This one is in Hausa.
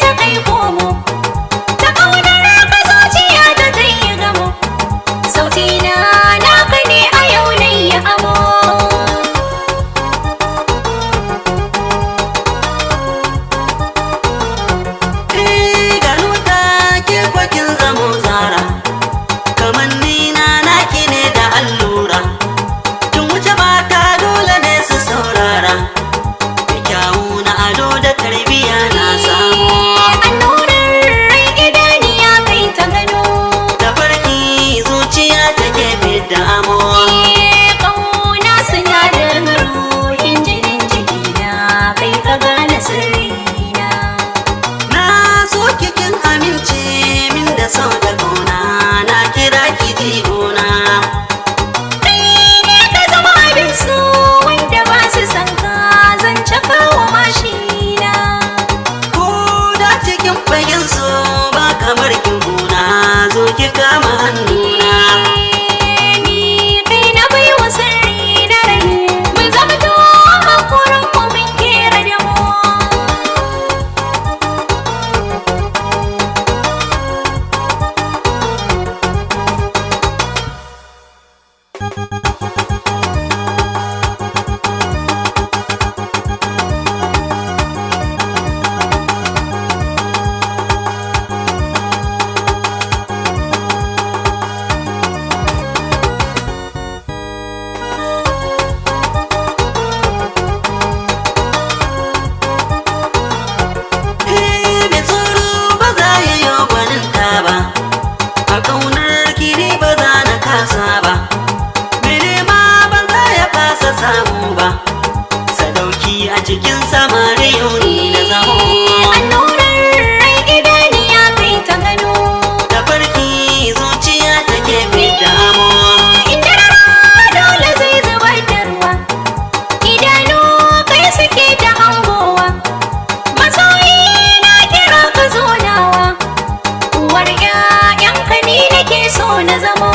ta kai komo, ta ƙaunar ka zuciya ta ta yi gamo, sauti na naka ne a yau na yi amo. Ganuta ke kwakin zamo zara, kamanni na naki ne da allura, tun wuce mata dole ne su saurara, da kyawu na ado da tarbiya na samu. Annurar rai idaniya kai ta gano, Da farki zuciya take fidda amo. ƙauna sinadarin ruhin jinin jikina, kai ka gane sirrina. Na so kikin amince min da sau da kauna, na kira ki jigona. Kai ne ka zama abin so wanda ba su san ka, zan caka wa mashina. Ko da cikin fagen so ba kamar kin gona, zo ki kama hannuna. Ni kai na bai wa sirri na rai, mu zamto hakurin mu mun kera da mu. Mai tsoro ba za ya yi gwaninta ba, a ƙaunar kiri ba za na kasa ba, mai nema ba za ya kasa samu ba, sadauki a cikin samari yuni na zamo. Annurar rai idaniya kai ta gano, Da farki zuciya take fidda amo. inda rana dole zai zubar da ruwa, idanu kai suke ta hangowa, masoyi na kira ka zo nawa, uwar 'ya'yanka ni nake so na zamo.